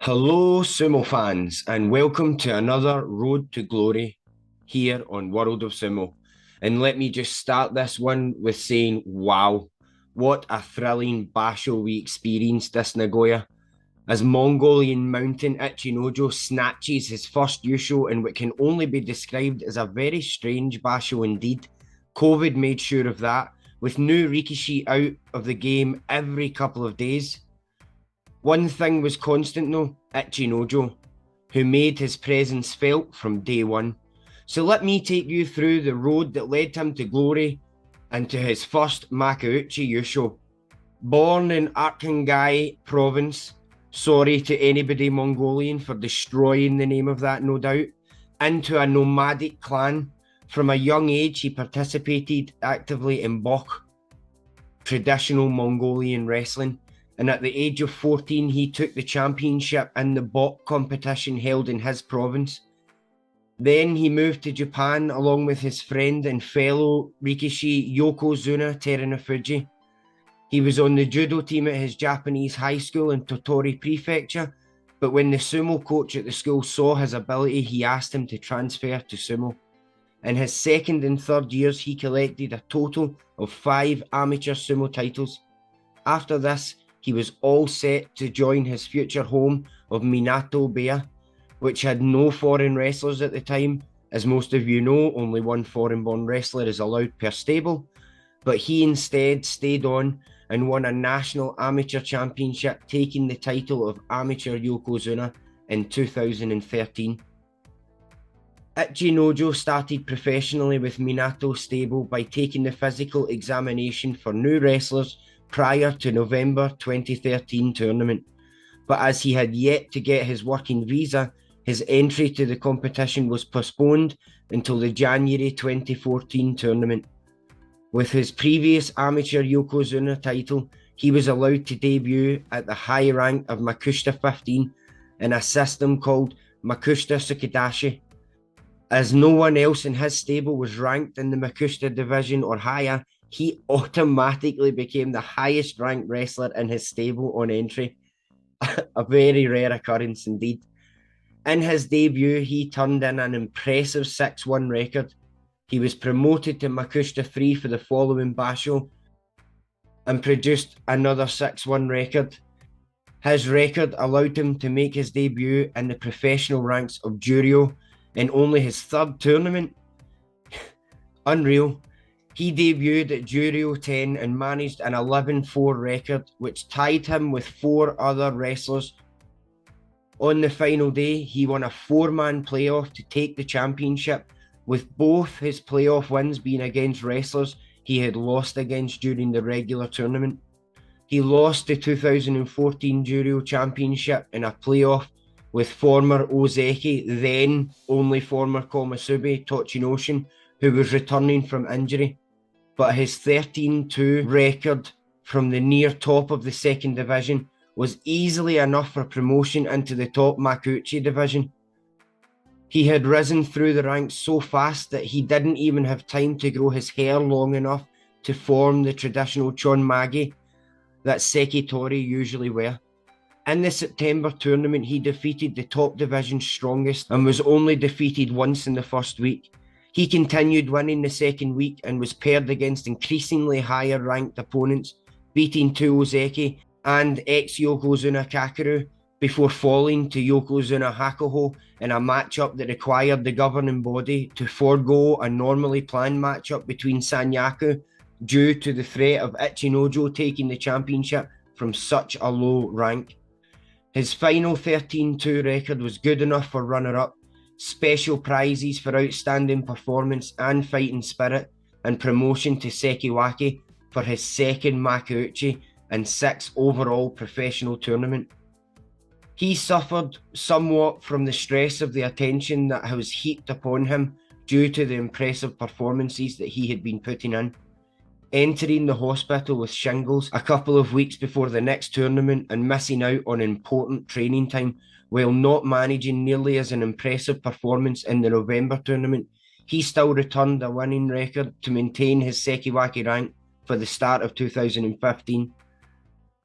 Hello, Sumo fans, and welcome to another Road to Glory here on World of Sumo. And let me just start this one with saying, wow, what a thrilling basho we experienced this Nagoya. As Mongolian mountain Ichinojo snatches his first Yusho in what can only be described as a very strange basho indeed. COVID made sure of that, with new Rikishi out of the game every couple of days. One thing was constant though, Ichinojo, who made his presence felt from day one. So let me take you through the road that led him to glory and to his first makuuchi Yusho. Born in Arkhangai province, sorry to anybody Mongolian for destroying the name of that, no doubt, into a nomadic clan. From a young age, he participated actively in Bok, traditional Mongolian wrestling, and at the age of 14 he took the championship in the Bok competition held in his province. Then he moved to Japan along with his friend and fellow Rikishi Yokozuna Terunofuji. He was on the judo team at his Japanese high school in Tottori Prefecture, but when the sumo coach at the school saw his ability, he asked him to transfer to sumo. In his second and third years, he collected a total of 5 amateur sumo titles. After this, he was all set to join his future home of Minato Bay, which had no foreign wrestlers at the time. As most of you know, only one foreign-born wrestler is allowed per stable, but he instead stayed on and won a national amateur championship, taking the title of Amateur Yokozuna in 2013. Ichinojo started professionally with Minato stable by taking the physical examination for new wrestlers prior to November 2013 tournament. But as he had yet to get his working visa, his entry to the competition was postponed until the January 2014 tournament. With his previous amateur Yokozuna title, he was allowed to debut at the high rank of Makushita 15 in a system called Makushita Tsukidashi. As no one else in his stable was ranked in the Makushita division or higher, he automatically became the highest ranked wrestler in his stable on entry. A very rare occurrence indeed. In his debut, he turned in an impressive 6-1 record. He was promoted to Makushita 3 for the following basho and produced another 6-1 record. His record allowed him to make his debut in the professional ranks of Juryo in only his third tournament. Unreal. He debuted at Juryo 10 and managed an 11-4 record, which tied him with 4 other wrestlers. On the final day, he won a 4-man playoff to take the championship, with both his playoff wins being against wrestlers he had lost against during the regular tournament. He lost the 2014 Juryo Championship in a playoff with former Ozeki, then only former Komusubi Tochinoshin, who was returning from injury. But his 13-2 record from the near top of the second division was easily enough for promotion into the top Makuuchi division. He had risen through the ranks so fast that he didn't even have time to grow his hair long enough to form the traditional chonmagi that sekitori usually wear. In the September tournament, he defeated the top division's strongest and was only defeated once in the first week. He continued winning the second week and was paired against increasingly higher ranked opponents, beating 2 Ozeki and ex-Yokozuna Kakeru before falling to Yokozuna Hakuho in a matchup that required the governing body to forego a normally planned matchup between Sanyaku due to the threat of Ichinojo taking the championship from such a low rank. His final 13-2 record was good enough for runner-up, special prizes for outstanding performance and fighting spirit, and promotion to Sekiwake for his second Makuuchi and 6th overall professional tournament. He suffered somewhat from the stress of the attention that was heaped upon him due to the impressive performances that he had been putting in. Entering the hospital with shingles a couple of weeks before the next tournament and missing out on important training time while not managing nearly as an impressive performance in the November tournament, he still returned a winning record to maintain his Sekiwake rank for the start of 2015.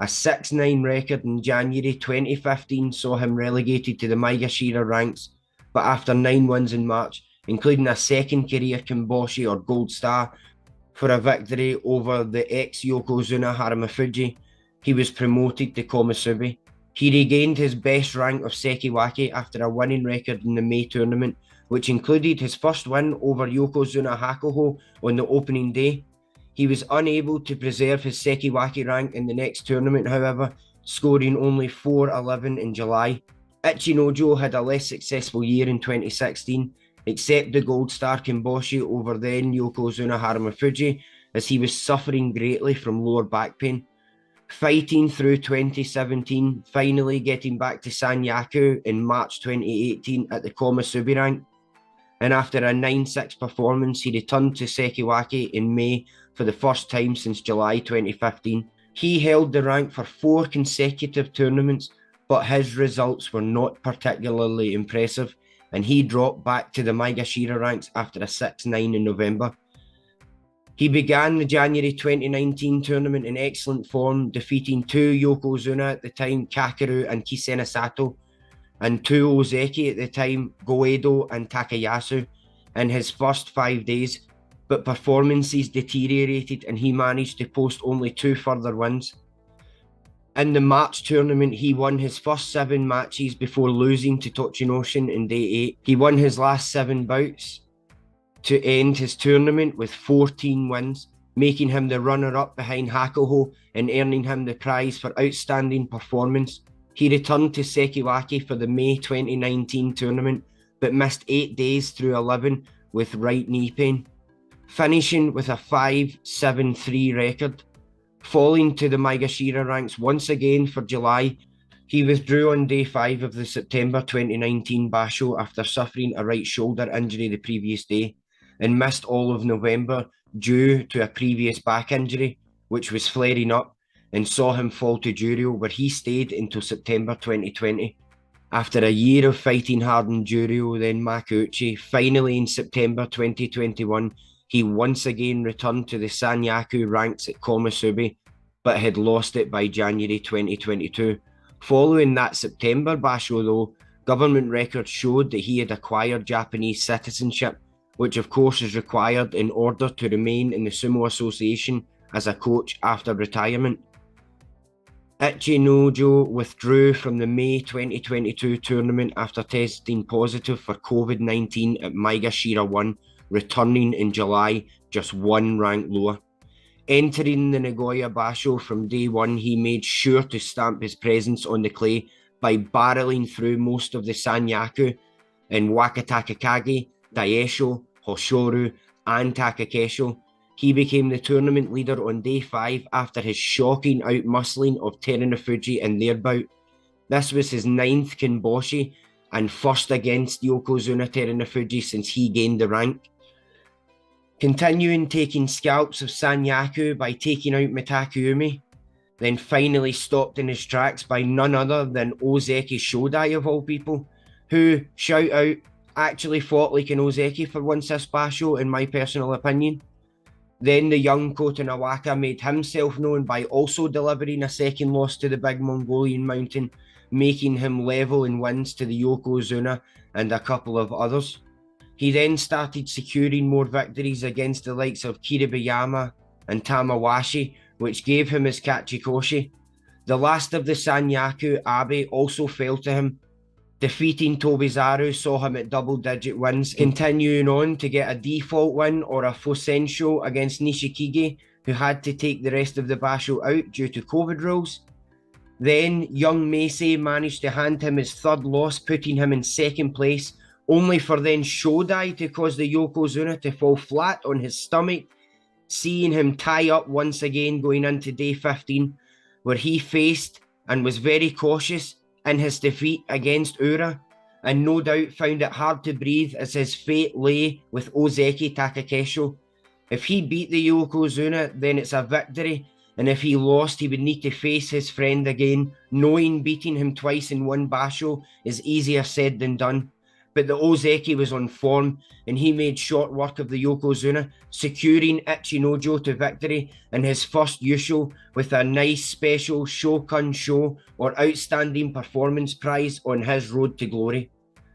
A 6-9 record in January 2015 saw him relegated to the Maegashira ranks, but after 9 wins in March, including a second career Kimboshi or Gold Star for a victory over the ex-Yokozuna Haramufuji, he was promoted to Komusubi. He regained his best rank of Sekiwake after a winning record in the May tournament, which included his first win over Yokozuna Hakuho on the opening day. He was unable to preserve his Sekiwake rank in the next tournament, however, scoring only 4-11 in July. Ichinojo had a less successful year in 2016, except the Gold Star Kimboshi over then Yokozuna Haramufuji, as he was suffering greatly from lower back pain. Fighting through 2017, finally getting back to Sanyaku in March 2018 at the Komusubi rank. And after a 9-6 performance, he returned to Sekiwake in May for the first time since July 2015. He held the rank for 4 consecutive tournaments, but his results were not particularly impressive, and he dropped back to the Maegashira ranks after a 6-9 in November. He began the January 2019 tournament in excellent form, defeating 2 Yokozuna at the time, Kakeru and Kisena Sato, and 2 Ozeki at the time, Goedo and Takayasu, in his first 5 days, but performances deteriorated and he managed to post only 2 further wins. In the March tournament, he won his first 7 matches before losing to Tochinoshin in day 8. He won his last 7 bouts to end his tournament with 14 wins, making him the runner-up behind Hakuho and earning him the prize for outstanding performance. He returned to Sekiwake for the May 2019 tournament, but missed 8 days through 11 with right knee pain, finishing with a 5-7-3 record. Falling to the Maegashira ranks once again for July, he withdrew on day 5 of the September 2019 Basho after suffering a right shoulder injury the previous day, and missed all of November due to a previous back injury, which was flaring up, and saw him fall to Juryo, where he stayed until September 2020. After a year of fighting hard in Juryo, then Makuuchi, finally in September 2021, he once again returned to the Sanyaku ranks at Komusubi, but had lost it by January 2022. Following that September Basho though, government records showed that he had acquired Japanese citizenship, which of course is required in order to remain in the Sumo Association as a coach after retirement. Ichinojo withdrew from the May 2022 tournament after testing positive for COVID-19 at Maegashira 1, returning in July, just 1 rank lower. Entering the Nagoya Basho from day 1, he made sure to stamp his presence on the clay by barreling through most of the Sanyaku in Wakatakakage, Daisho, Hoshoru, and Takakesho. He became the tournament leader on day 5 after his shocking outmuscling of Terunofuji in their bout. This was his 9th Kinboshi and first against Yokozuna Terunofuji since he gained the rank. Continuing taking scalps of Sanyaku by taking out Mitakuumi, then finally stopped in his tracks by none other than Ozeki Shodai of all people, who, shout out, actually fought like an Ozeki for once this Basho in my personal opinion. Then the young Kota Nawaka made himself known by also delivering a second loss to the big Mongolian mountain, making him level in wins to the Yokozuna and a couple of others. He then started securing more victories against the likes of Kiribayama and Tamawashi, which gave him his Kachikoshi. The last of the Sanyaku, Abe, also fell to him. Defeating Tobizaru saw him at double-digit wins, continuing on to get a default win or a Fosensho against Nishikige, who had to take the rest of the Basho out due to COVID rules. Then young Meisei managed to hand him his 3rd loss, putting him in 2nd place, only for then Shodai to cause the Yokozuna to fall flat on his stomach, seeing him tie up once again going into day 15, where he faced and was very cautious in his defeat against Ura, and no doubt found it hard to breathe as his fate lay with Ozeki Takakesho. If he beat the Yokozuna, then it's a victory, and if he lost, he would need to face his friend again, knowing beating him twice in one Basho is easier said than done. but the Ozeki was on form and he made short work of the Yokozuna, securing Ichinojo to victory in his first Yusho with a nice special Shokan Show or Outstanding Performance prize on his road to glory.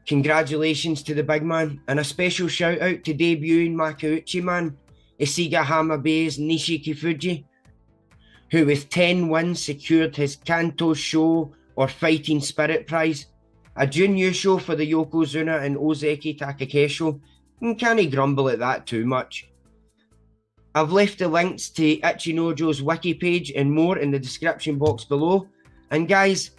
Congratulations to the big man, and a special shout out to debuting makuuchi man, Isiga Hamabe's Nishi Kifuji, who with 10 wins secured his Kanto Show or Fighting Spirit prize. A Jun Yusho for the Yokozuna and Ozeki Takakesho, and can't grumble at that too much. I've left the links to Ichinojo's wiki page and more in the description box below. And guys,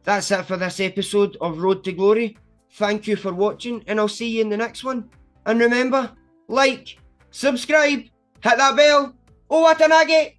that's it for this episode of Road to Glory. Thank you for watching, and I'll see you in the next one. And remember, like, subscribe, hit that bell. Oh, Watanage!